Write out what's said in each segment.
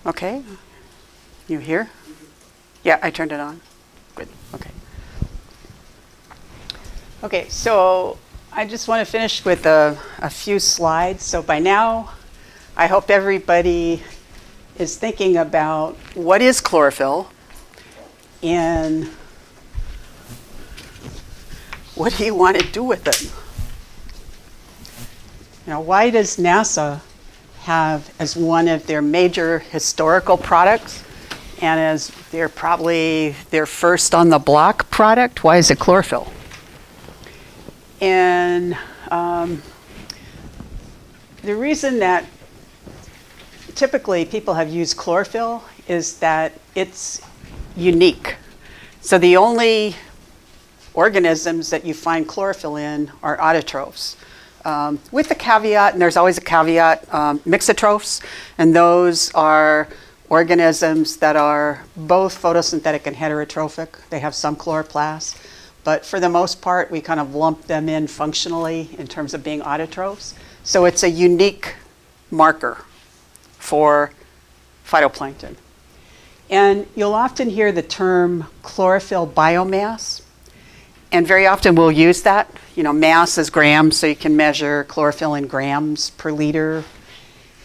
Okay. You hear? Yeah, I turned it on. Good. Okay. Okay, so I just want to finish with a few slides. So by now, I hope everybody is thinking about what is chlorophyll and what do you want to do with it? You know, why does NASA have as one of their major historical products and as probably their first on the block product, why is it chlorophyll? And the reason that typically people have used chlorophyll is that it's unique. So the only organisms that you find chlorophyll in are autotrophs. With the caveat, and there's always a caveat, mixotrophs, and those are organisms that are both photosynthetic and heterotrophic. They have some chloroplasts, but for the most part, we kind of lump them in functionally in terms of being autotrophs. So it's a unique marker for phytoplankton. And you'll often hear the term chlorophyll biomass, and very often we'll use that. You know, mass is grams, so you can measure chlorophyll in grams per liter.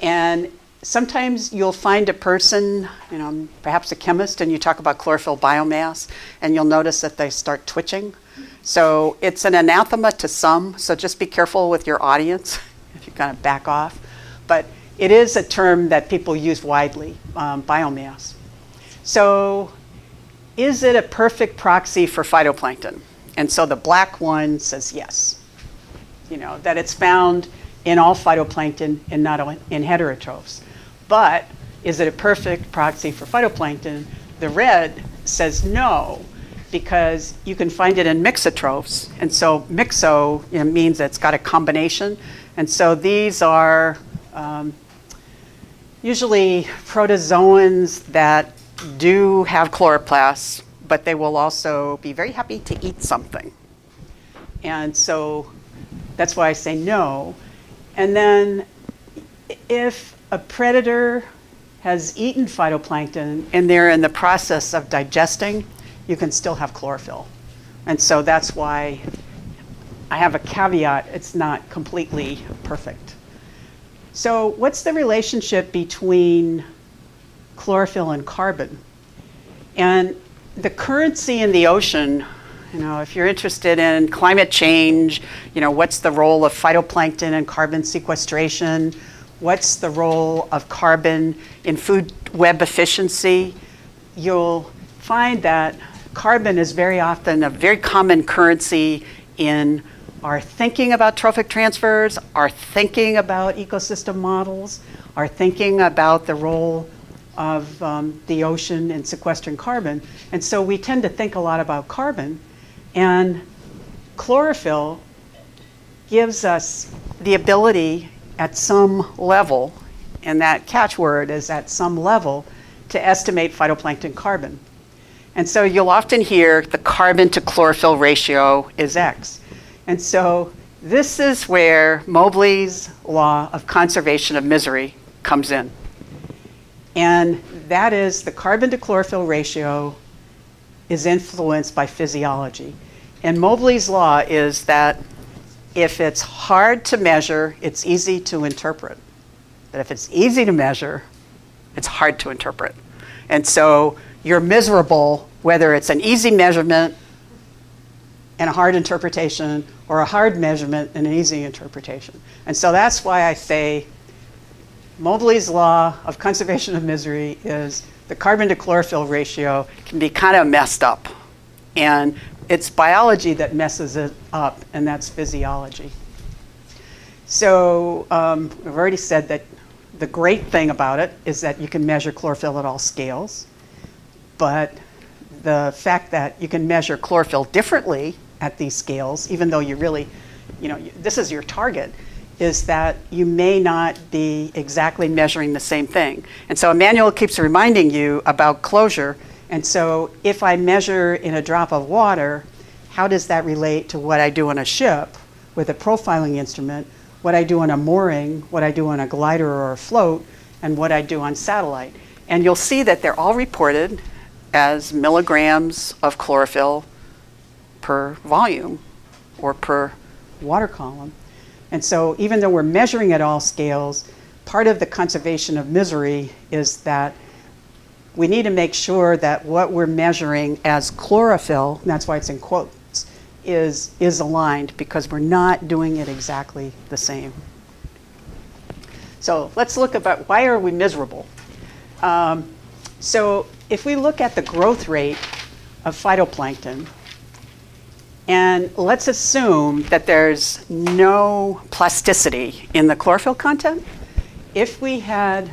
And sometimes you'll find a person, you know, perhaps a chemist, and you talk about chlorophyll biomass, and you'll notice that they start twitching. So it's an anathema to some, so just be careful with your audience if you kind of back off. But it is a term that people use widely, biomass. So is it a perfect proxy for phytoplankton? And so the black one says yes, you know, that it's found in all phytoplankton and not in heterotrophs. But is it a perfect proxy for phytoplankton? The red says no, because you can find it in mixotrophs. And so mixo, you know, means that it's got a combination. And so these are usually protozoans that do have chloroplasts, but they will also be very happy to eat something. And so that's why I say no. And then if a predator has eaten phytoplankton and they're in the process of digesting, you can still have chlorophyll. And so that's why I have a caveat, it's not completely perfect. So what's the relationship between chlorophyll and carbon? And the currency in the ocean, you know, if you're interested in climate change, you know, what's the role of phytoplankton and carbon sequestration? What's the role of carbon in food web efficiency? You'll find that carbon is very often a very common currency in our thinking about trophic transfers, our thinking about ecosystem models, our thinking about the role of the ocean in sequestering carbon. And so we tend to think a lot about carbon, and chlorophyll gives us the ability at some level, and that catchword is at some level, to estimate phytoplankton carbon. And so you'll often hear the carbon to chlorophyll ratio is X. And so this is where Mobley's law of conservation of misery comes in. And that is the carbon to chlorophyll ratio is influenced by physiology. And Mobley's law is that if it's hard to measure, it's easy to interpret. But if it's easy to measure, it's hard to interpret. And so you're miserable whether it's an easy measurement and a hard interpretation, or a hard measurement and an easy interpretation. And so that's why I say Mobley's law of conservation of misery is the carbon to chlorophyll ratio can be kind of messed up. And it's biology that messes it up, and that's physiology. So we've already said that the great thing about it is that you can measure chlorophyll at all scales. But the fact that you can measure chlorophyll differently at these scales, even though you really, you know, this is your target, is that you may not be exactly measuring the same thing. And so Emmanuel keeps reminding you about closure. And so if I measure in a drop of water, how does that relate to what I do on a ship with a profiling instrument, what I do on a mooring, what I do on a glider or a float, and what I do on satellite? And you'll see that they're all reported as milligrams of chlorophyll per volume or per water column. And so even though we're measuring at all scales, part of the conservation of misery is that we need to make sure that what we're measuring as chlorophyll, and that's why it's in quotes, is aligned, because we're not doing it exactly the same. So let's look about why are we miserable. So if we look at the growth rate of phytoplankton, and let's assume that there's no plasticity in the chlorophyll content. If we had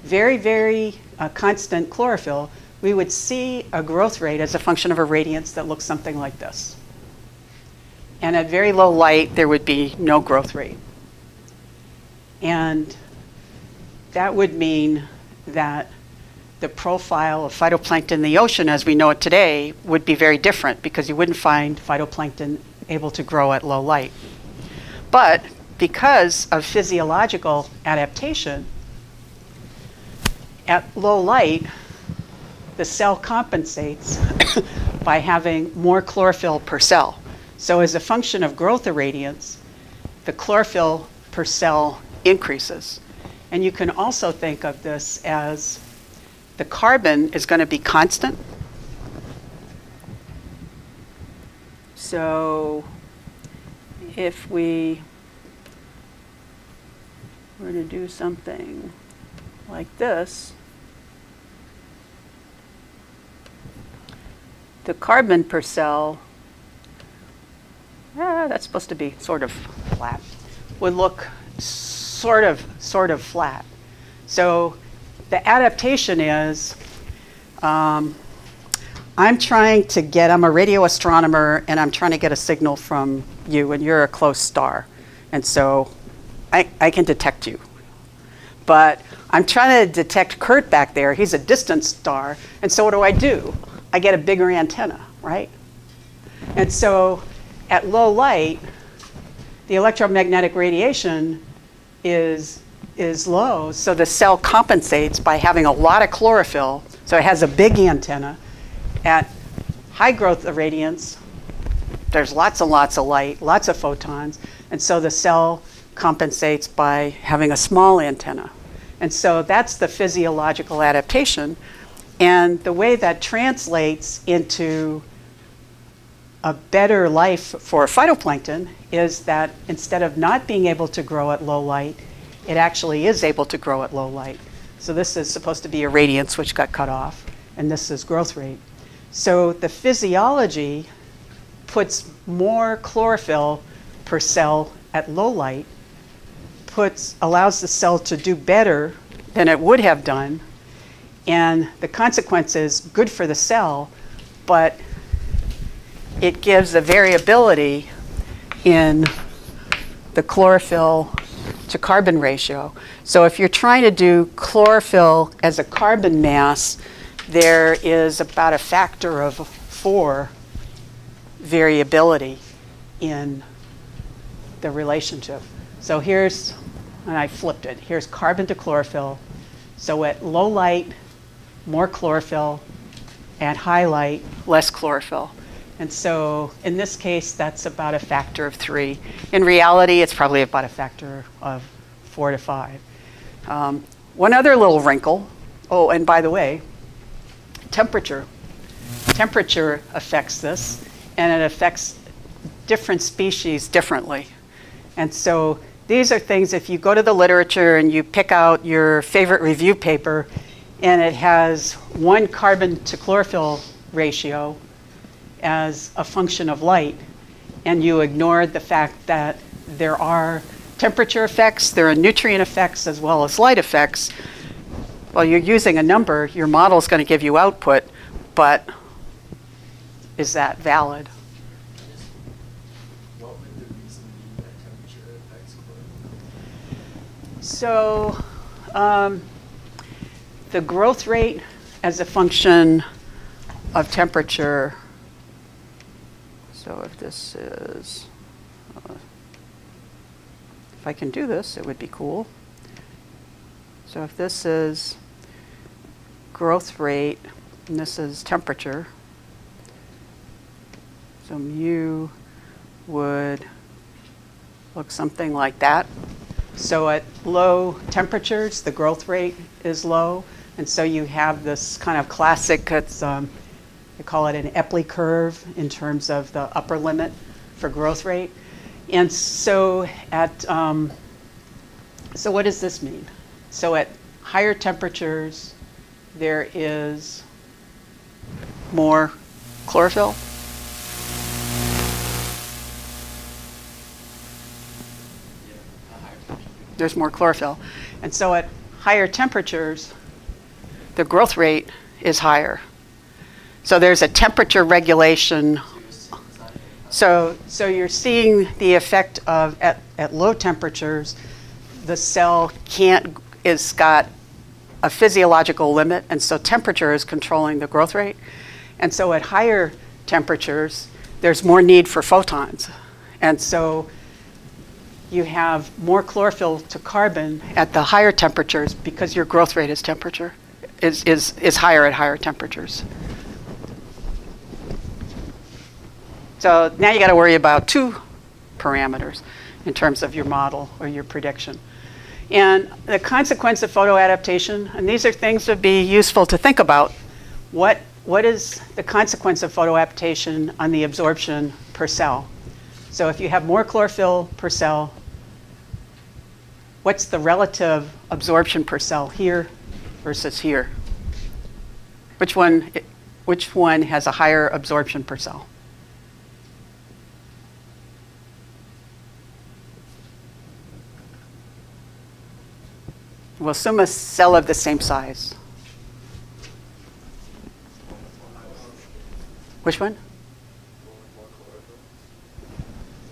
very, very constant chlorophyll, we would see a growth rate as a function of irradiance that looks something like this. And at very low light, there would be no growth rate. And that would mean that the profile of phytoplankton in the ocean as we know it today would be very different, because you wouldn't find phytoplankton able to grow at low light. But because of physiological adaptation, at low light, the cell compensates by having more chlorophyll per cell. So as a function of growth irradiance, the chlorophyll per cell increases. And you can also think of this as the carbon is going to be constant. So if we were to do something like this, the carbon per cell, that's supposed to be sort of flat, would look sort of flat. So the adaptation is, I'm a radio astronomer, and I'm trying to get a signal from you, and you're a close star. And so I can detect you. But I'm trying to detect Kurt back there. He's a distant star. And so what do? I get a bigger antenna, right? And so at low light, the electromagnetic radiation is low, so the cell compensates by having a lot of chlorophyll, so it has a big antenna. At high growth irradiance, there's lots and lots of light, lots of photons, and so the cell compensates by having a small antenna. And so that's the physiological adaptation. And the way that translates into a better life for phytoplankton is that instead of not being able to grow at low light, it actually is able to grow at low light. So this is supposed to be irradiance, which got cut off, and this is growth rate. So the physiology puts more chlorophyll per cell at low light, allows the cell to do better than it would have done, and the consequence is good for the cell, but it gives a variability in the chlorophyll to carbon ratio. So if you're trying to do chlorophyll as a carbon mass, there is about a factor of 4 variability in the relationship. So here's, and I flipped it, here's carbon to chlorophyll. So at low light, more chlorophyll, at high light, less chlorophyll. And so in this case, that's about a factor of 3. In reality, it's probably about a factor of 4 to 5. One other little wrinkle, oh, and by the way, temperature. Temperature affects this, and it affects different species differently. And so these are things, if you go to the literature and you pick out your favorite review paper, and it has 1 carbon to chlorophyll ratio as a function of light, and you ignore the fact that there are temperature effects, there are nutrient effects, as well as light effects, well, you're using a number, your model is going to give you output, but is that valid? What would the reason be that temperature affects So chlorophyll? the growth rate as a function of temperature. So if this is, if I can do this, it would be cool. So if this is growth rate, and this is temperature. So mu would look something like that. So at low temperatures, the growth rate is low. And so you have this kind of classic, it's, they call it an Epley curve in terms of the upper limit for growth rate. And so at, so what does this mean? So at higher temperatures, there is more chlorophyll. There's more chlorophyll. And so at higher temperatures, the growth rate is higher. So there's a temperature regulation. So you're seeing the effect of, at low temperatures, the cell is got a physiological limit, and so temperature is controlling the growth rate. And so at higher temperatures, there's more need for photons. And so you have more chlorophyll to carbon at the higher temperatures because your growth rate is higher at higher temperatures. So now you got to worry about two parameters in terms of your model or your prediction. And the consequence of photoadaptation, and these are things that would be useful to think about. What is the consequence of photoadaptation on the absorption per cell? So if you have more chlorophyll per cell, what's the relative absorption per cell here versus here? Which one has a higher absorption per cell? We'll assume a cell of the same size. Which one?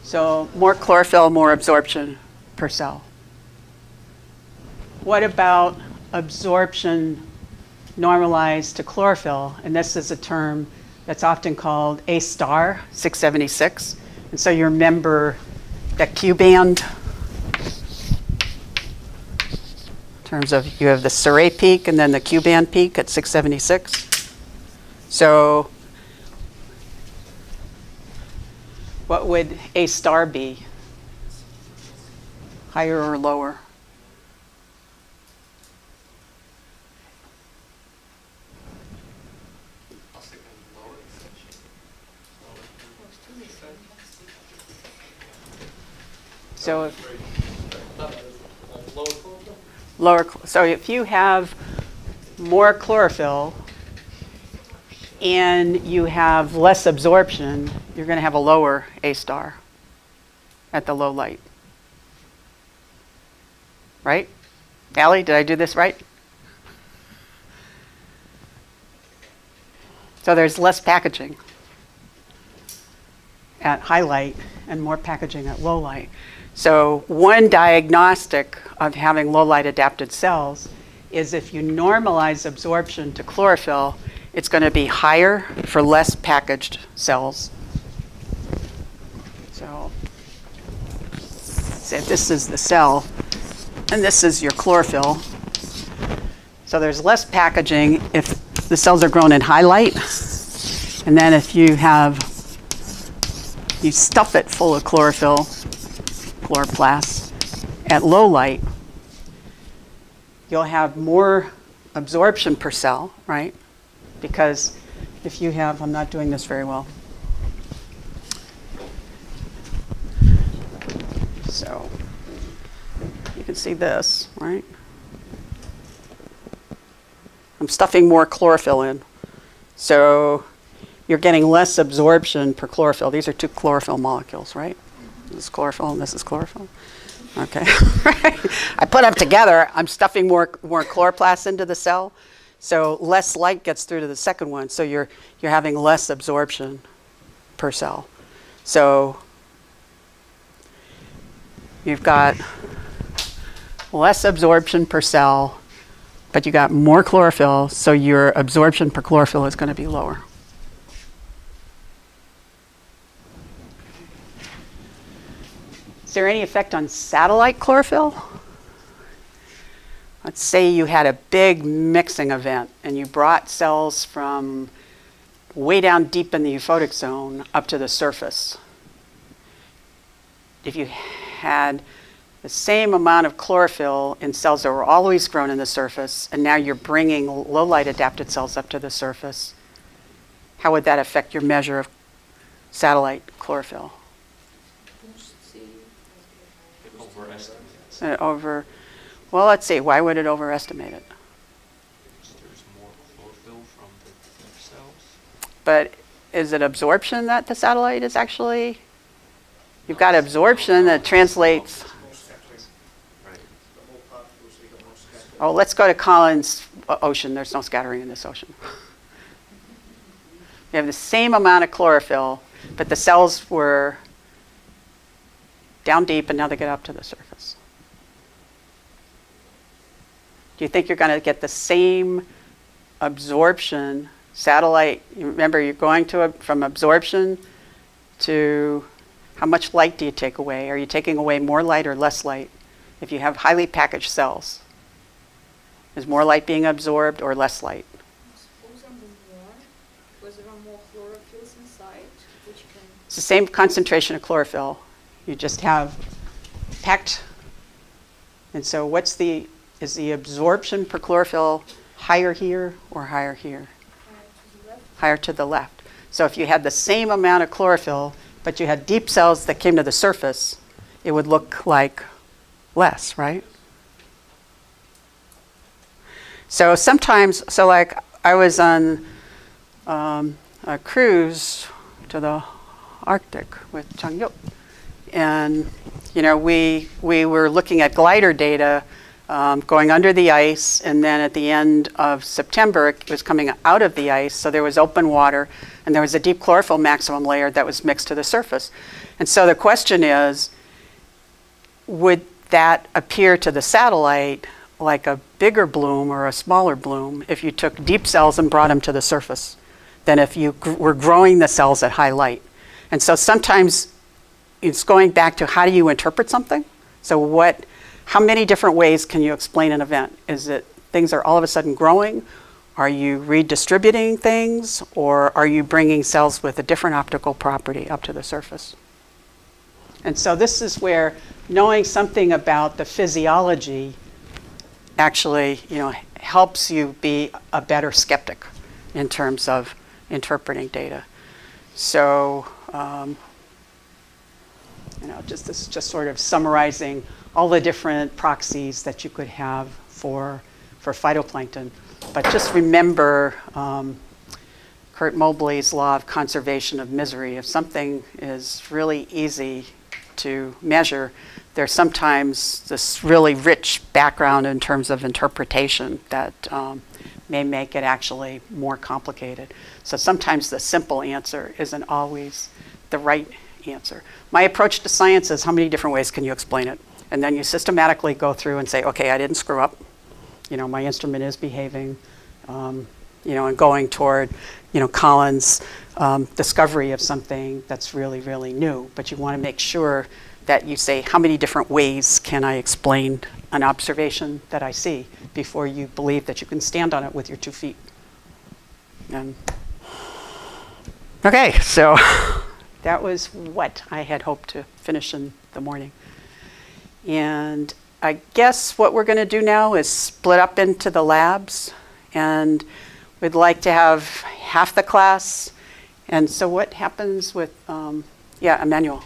So more chlorophyll, more absorption per cell. What about absorption normalized to chlorophyll? And this is a term that's often called A star, 676. And so you remember that Q band. In terms of, you have the Serre peak and then the Q band peak at 676. So what would A star be? Higher or lower? So lower, so if you have more chlorophyll and you have less absorption, you're going to have a lower A star at the low light. Right? Allie, did I do this right? So there's less packaging at high light and more packaging at low light. So one diagnostic of having low light adapted cells is if you normalize absorption to chlorophyll, it's going to be higher for less packaged cells. So say this is the cell, and this is your chlorophyll. So there's less packaging if the cells are grown in high light, and then if you stuff it full of chlorophyll, chloroplasts, at low light, you'll have more absorption per cell, right? Because if you have, I'm not doing this very well. So you can see this, right? I'm stuffing more chlorophyll in. So you're getting less absorption per chlorophyll. These are two chlorophyll molecules, right? This is chlorophyll and this is chlorophyll. Okay. I put them together. I'm stuffing more chloroplasts into the cell. So less light gets through to the second one. So you're having less absorption per cell. So you've got less absorption per cell, but you got more chlorophyll, so your absorption per chlorophyll is going to be lower. Is there any effect on satellite chlorophyll? let's say you had a big mixing event and you brought cells from way down deep in the euphotic zone up to the surface. If you had the same amount of chlorophyll in cells that were always grown in the surface, and now you're bringing low light adapted cells up to the surface, how would that affect your measure of satellite chlorophyll? It overestimates. Well, let's see, why would it overestimate it? There's more chlorophyll from the deep cells. But is it absorption that the satellite is actually? You've got absorption that translates. Right. Oh, let's go to Collins Ocean. There's no scattering in this ocean. You have the same amount of chlorophyll, but the cells were down deep and now they get up to the surface. Do you think you're going to get the same absorption satellite? Remember, you're going from absorption to how much light do you take away? Are you taking away more light or less light? If you have highly packaged cells, is more light being absorbed or less light? Because there are more chlorophylls inside, which can... It's the same concentration of chlorophyll. You just have packed. And so is the absorption per chlorophyll higher here or higher here? Higher to the left. So if you had the same amount of chlorophyll, but you had deep cells that came to the surface, it would look like less, right? So sometimes, like I was on a cruise to the Arctic with Changyuk, and we were looking at glider data going under the ice, and then at the end of September it was coming out of the ice, so there was open water and there was a deep chlorophyll maximum layer that was mixed to the surface. And so the question is, would that appear to the satellite like a bigger bloom or a smaller bloom if you took deep cells and brought them to the surface than if you were growing the cells at high light? And so sometimes it's going back to how do you interpret something? So how many different ways can you explain an event? Is it things are all of a sudden growing? Are you redistributing things? Or are you bringing cells with a different optical property up to the surface? And so this is where knowing something about the physiology actually, helps you be a better skeptic in terms of interpreting data. So, this is just sort of summarizing all the different proxies that you could have for phytoplankton. But just remember Kurt Mobley's law of conservation of misery. If something is really easy to measure, there's sometimes this really rich background in terms of interpretation that may make it actually more complicated. So sometimes the simple answer isn't always the right answer. My approach to science is how many different ways can you explain it? And then you systematically go through and say, okay, I didn't screw up. My instrument is behaving, and going toward, Collins' discovery of something that's really, really new. But you want to make sure that you say, how many different ways can I explain an observation that I see before you believe that you can stand on it with your 2 feet. Okay, so that was what I had hoped to finish in the morning. And I guess what we're going to do now is split up into the labs, and we'd like to have half the class. And so what happens with, Emmanuel?